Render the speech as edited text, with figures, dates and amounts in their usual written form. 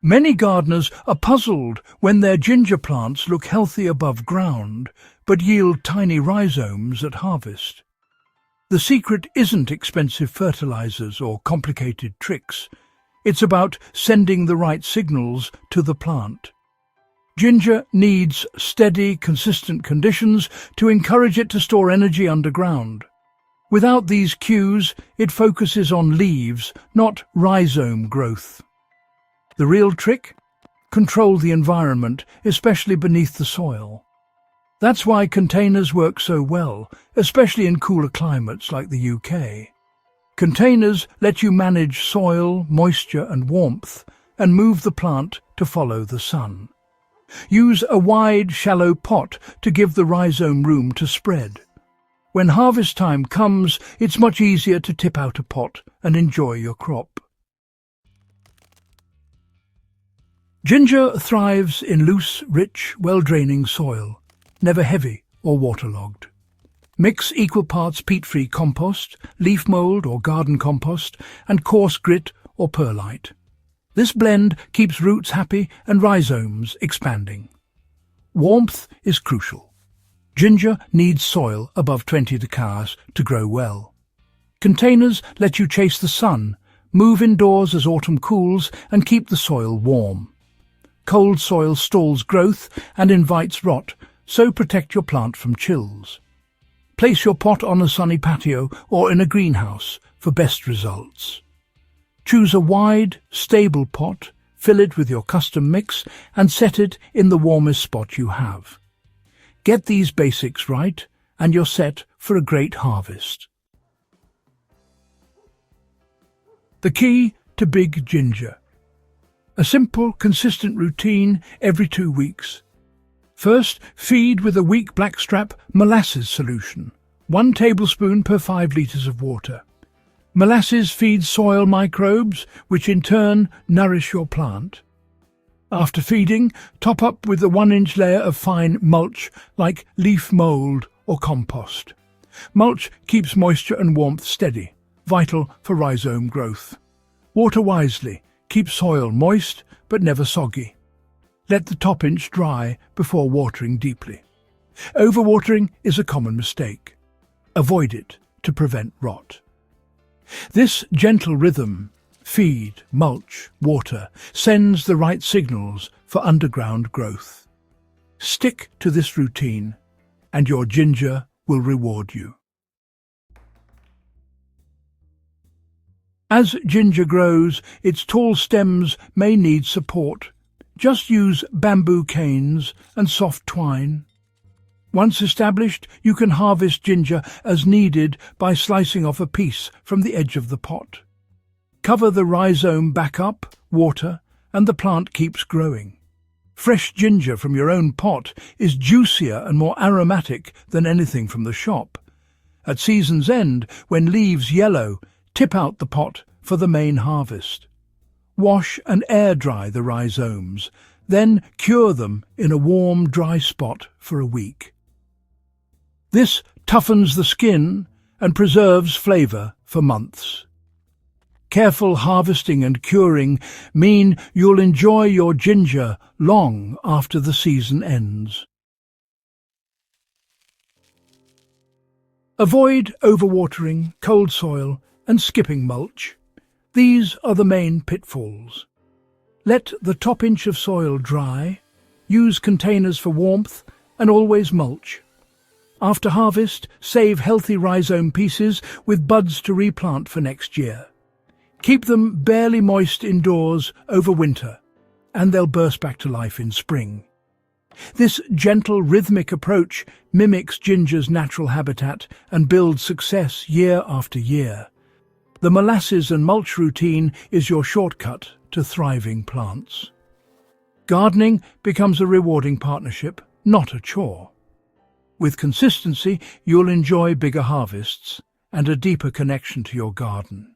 Many gardeners are puzzled when their ginger plants look healthy above ground, but yield tiny rhizomes at harvest. The secret isn't expensive fertilizers or complicated tricks. It's about sending the right signals to the plant. Ginger needs steady, consistent conditions to encourage it to store energy underground. Without these cues, it focuses on leaves, not rhizome growth. The real trick? Control the environment, especially beneath the soil. That's why containers work so well, especially in cooler climates like the UK. Containers let you manage soil, moisture and warmth, and move the plant to follow the sun. Use a wide, shallow pot to give the rhizome room to spread. When harvest time comes, it's much easier to tip out a pot and enjoy your crop. Ginger thrives in loose, rich, well-draining soil, never heavy or waterlogged. Mix equal parts peat-free compost, leaf mould or garden compost, and coarse grit or perlite. This blend keeps roots happy and rhizomes expanding. Warmth is crucial. Ginger needs soil above 20 degrees to grow well. Containers let you chase the sun, move indoors as autumn cools, and keep the soil warm. Cold soil stalls growth and invites rot, so protect your plant from chills. Place your pot on a sunny patio or in a greenhouse for best results. Choose a wide, stable pot, fill it with your custom mix, and set it in the warmest spot you have. Get these basics right, and you're set for a great harvest. The key to big ginger. A simple, consistent routine every 2 weeks. First, feed with a weak blackstrap molasses solution, 1 tablespoon per 5 litres of water. Molasses feeds soil microbes, which in turn nourish your plant. After feeding, top up with a 1-inch layer of fine mulch like leaf mould or compost. Mulch keeps moisture and warmth steady, vital for rhizome growth. Water wisely, keep soil moist but never soggy. Let the top inch dry before watering deeply. Overwatering is a common mistake. Avoid it to prevent rot. This gentle rhythm, feed, mulch, water, sends the right signals for underground growth. Stick to this routine, and your ginger will reward you. As ginger grows, its tall stems may need support. Just use bamboo canes and soft twine. Once established, you can harvest ginger as needed by slicing off a piece from the edge of the pot. Cover the rhizome back up, water, and the plant keeps growing. Fresh ginger from your own pot is juicier and more aromatic than anything from the shop. At season's end, when leaves yellow, tip out the pot for the main harvest. Wash and air dry the rhizomes, then cure them in a warm, dry spot for a week. This toughens the skin and preserves flavour for months. Careful harvesting and curing mean you'll enjoy your ginger long after the season ends. Avoid overwatering, cold soil, and skipping mulch. These are the main pitfalls. Let the top inch of soil dry, use containers for warmth, and always mulch. After harvest, save healthy rhizome pieces with buds to replant for next year. Keep them barely moist indoors over winter, and they'll burst back to life in spring. This gentle, rhythmic approach mimics ginger's natural habitat and builds success year after year. The molasses and mulch routine is your shortcut to thriving plants. Gardening becomes a rewarding partnership, not a chore. With consistency, you'll enjoy bigger harvests and a deeper connection to your garden.